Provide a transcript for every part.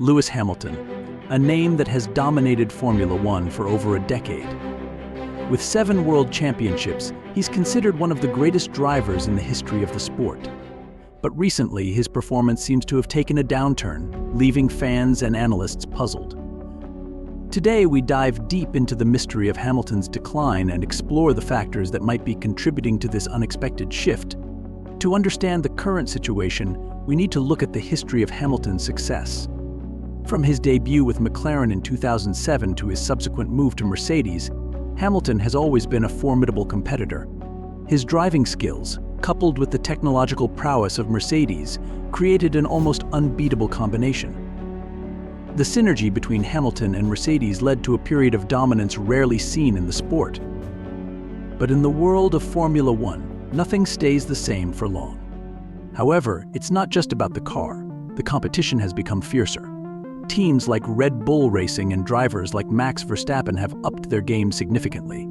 Lewis Hamilton, a name that has dominated Formula One for over a decade. With 7 world championships, he's considered one of the greatest drivers in the history of the sport. But recently, his performance seems to have taken a downturn, leaving fans and analysts puzzled. Today, we dive deep into the mystery of Hamilton's decline and explore the factors that might be contributing to this unexpected shift. To understand the current situation, we need to look at the history of Hamilton's success. From his debut with McLaren in 2007 to his subsequent move to Mercedes, Hamilton has always been a formidable competitor. His driving skills, coupled with the technological prowess of Mercedes, created an almost unbeatable combination. The synergy between Hamilton and Mercedes led to a period of dominance rarely seen in the sport. But in the world of Formula One, nothing stays the same for long. However, it's not just about the car. The competition has become fiercer. Teams like Red Bull Racing and drivers like Max Verstappen have upped their game significantly.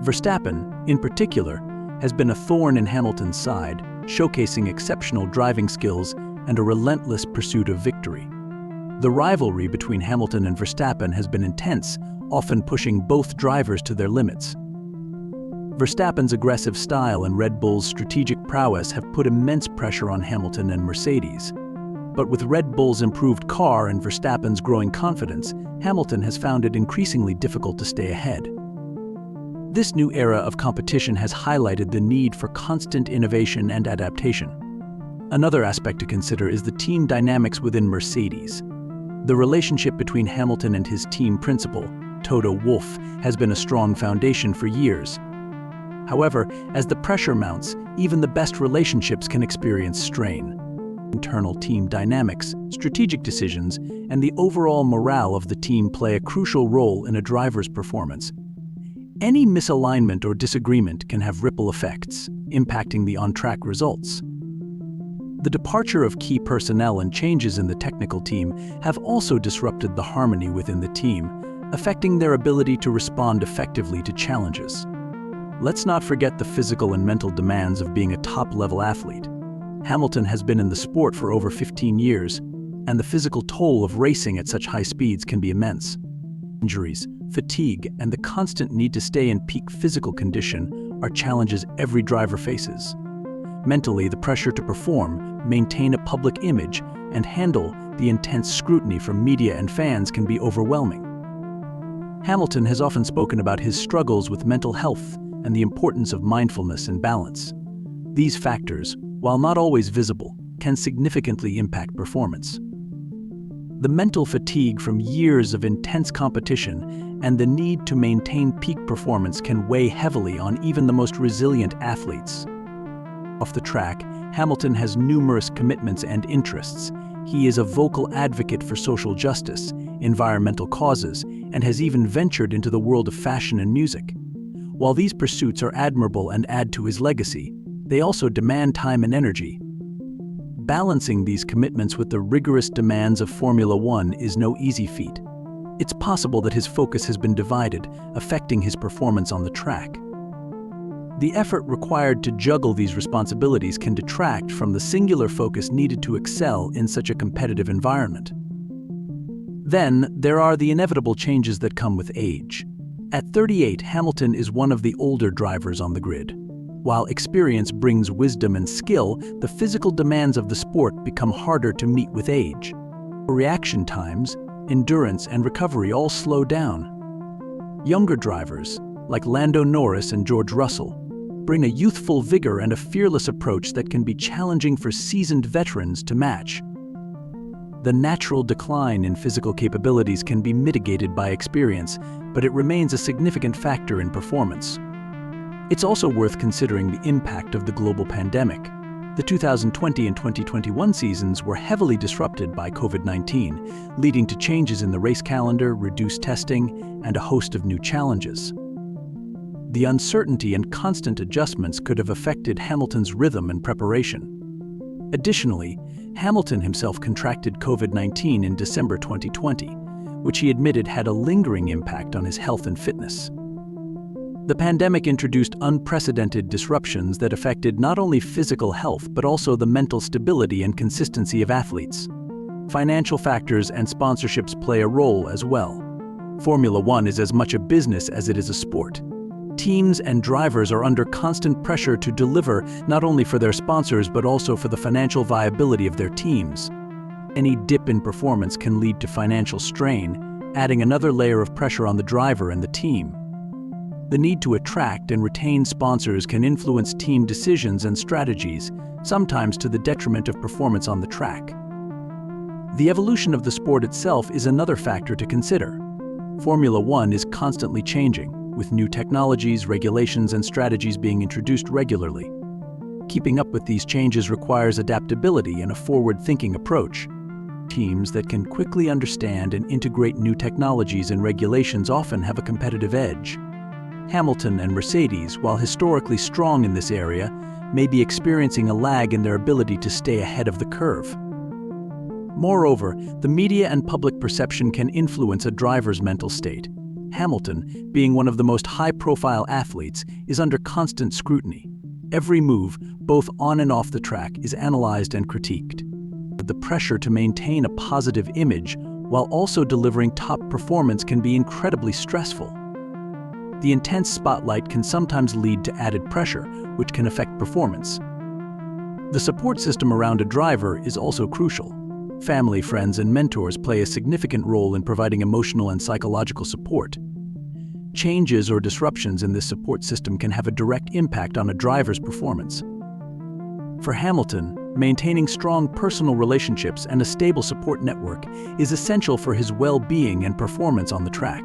Verstappen, in particular, has been a thorn in Hamilton's side, showcasing exceptional driving skills and a relentless pursuit of victory. The rivalry between Hamilton and Verstappen has been intense, often pushing both drivers to their limits. Verstappen's aggressive style and Red Bull's strategic prowess have put immense pressure on Hamilton and Mercedes. But with Red Bull's improved car and Verstappen's growing confidence, Hamilton has found it increasingly difficult to stay ahead. This new era of competition has highlighted the need for constant innovation and adaptation. Another aspect to consider is the team dynamics within Mercedes. The relationship between Hamilton and his team principal, Toto Wolff, has been a strong foundation for years. However, as the pressure mounts, even the best relationships can experience strain. Internal team dynamics, strategic decisions, and the overall morale of the team play a crucial role in a driver's performance. Any misalignment or disagreement can have ripple effects, impacting the on-track results. The departure of key personnel and changes in the technical team have also disrupted the harmony within the team, affecting their ability to respond effectively to challenges. Let's not forget the physical and mental demands of being a top-level athlete. Hamilton has been in the sport for over 15 years, and the physical toll of racing at such high speeds can be immense. Injuries, fatigue, and the constant need to stay in peak physical condition are challenges every driver faces. Mentally, the pressure to perform, maintain a public image, and handle the intense scrutiny from media and fans can be overwhelming. Hamilton has often spoken about his struggles with mental health and the importance of mindfulness and balance. These factors, while not always visible, can significantly impact performance. The mental fatigue from years of intense competition and the need to maintain peak performance can weigh heavily on even the most resilient athletes. Off the track, Hamilton has numerous commitments and interests. He is a vocal advocate for social justice, environmental causes, and has even ventured into the world of fashion and music. While these pursuits are admirable and add to his legacy, they also demand time and energy. Balancing these commitments with the rigorous demands of Formula One is no easy feat. It's possible that his focus has been divided, affecting his performance on the track. The effort required to juggle these responsibilities can detract from the singular focus needed to excel in such a competitive environment. Then, there are the inevitable changes that come with age. At 38, Hamilton is one of the older drivers on the grid. While experience brings wisdom and skill, the physical demands of the sport become harder to meet with age. Reaction times, endurance, and recovery all slow down. Younger drivers, like Lando Norris and George Russell, bring a youthful vigor and a fearless approach that can be challenging for seasoned veterans to match. The natural decline in physical capabilities can be mitigated by experience, but it remains a significant factor in performance. It's also worth considering the impact of the global pandemic. The 2020 and 2021 seasons were heavily disrupted by COVID-19, leading to changes in the race calendar, reduced testing, and a host of new challenges. The uncertainty and constant adjustments could have affected Hamilton's rhythm and preparation. Additionally, Hamilton himself contracted COVID-19 in December 2020, which he admitted had a lingering impact on his health and fitness. The pandemic introduced unprecedented disruptions that affected not only physical health but also the mental stability and consistency of athletes. Financial factors and sponsorships play a role as well. Formula One is as much a business as it is a sport. Teams and drivers are under constant pressure to deliver not only for their sponsors but also for the financial viability of their teams. Any dip in performance can lead to financial strain, adding another layer of pressure on the driver and the team. The need to attract and retain sponsors can influence team decisions and strategies, sometimes to the detriment of performance on the track. The evolution of the sport itself is another factor to consider. Formula One is constantly changing, with new technologies, regulations, and strategies being introduced regularly. Keeping up with these changes requires adaptability and a forward-thinking approach. Teams that can quickly understand and integrate new technologies and regulations often have a competitive edge. Hamilton and Mercedes, while historically strong in this area, may be experiencing a lag in their ability to stay ahead of the curve. Moreover, the media and public perception can influence a driver's mental state. Hamilton, being one of the most high-profile athletes, is under constant scrutiny. Every move, both on and off the track, is analyzed and critiqued. The pressure to maintain a positive image while also delivering top performance can be incredibly stressful. The intense spotlight can sometimes lead to added pressure, which can affect performance. The support system around a driver is also crucial. Family, friends, and mentors play a significant role in providing emotional and psychological support. Changes or disruptions in this support system can have a direct impact on a driver's performance. For Hamilton, maintaining strong personal relationships and a stable support network is essential for his well-being and performance on the track.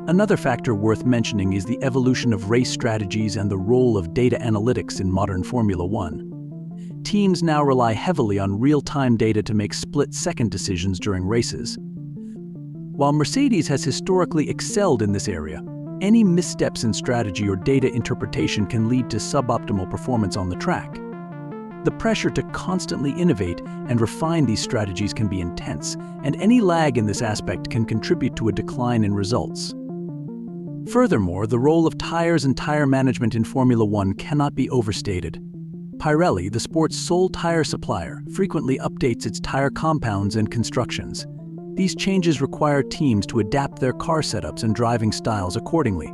Another factor worth mentioning is the evolution of race strategies and the role of data analytics in modern Formula One. Teams now rely heavily on real-time data to make split-second decisions during races. While Mercedes has historically excelled in this area, any missteps in strategy or data interpretation can lead to suboptimal performance on the track. The pressure to constantly innovate and refine these strategies can be intense, and any lag in this aspect can contribute to a decline in results. Furthermore, the role of tires and tire management in Formula One cannot be overstated. Pirelli, the sport's sole tire supplier, frequently updates its tire compounds and constructions. These changes require teams to adapt their car setups and driving styles accordingly.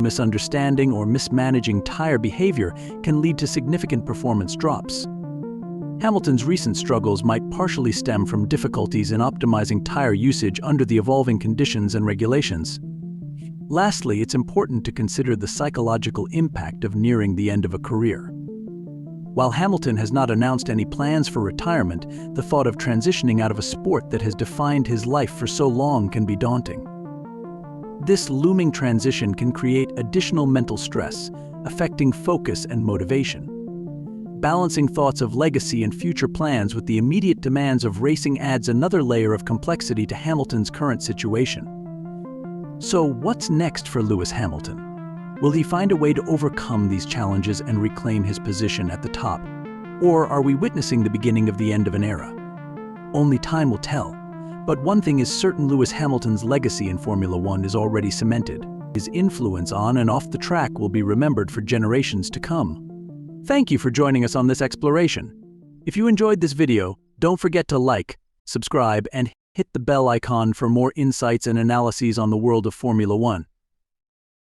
Misunderstanding or mismanaging tire behavior can lead to significant performance drops. Hamilton's recent struggles might partially stem from difficulties in optimizing tire usage under the evolving conditions and regulations. Lastly, it's important to consider the psychological impact of nearing the end of a career. While Hamilton has not announced any plans for retirement, the thought of transitioning out of a sport that has defined his life for so long can be daunting. This looming transition can create additional mental stress, affecting focus and motivation. Balancing thoughts of legacy and future plans with the immediate demands of racing adds another layer of complexity to Hamilton's current situation. So, what's next for Lewis Hamilton? Will he find a way to overcome these challenges and reclaim his position at the top? Or are we witnessing the beginning of the end of an era? Only time will tell. But one thing is certain: Lewis Hamilton's legacy in Formula One is already cemented. His influence on and off the track will be remembered for generations to come. Thank you for joining us on this exploration. If you enjoyed this video, don't forget to like, subscribe, and hit the bell icon for more insights and analyses on the world of Formula One.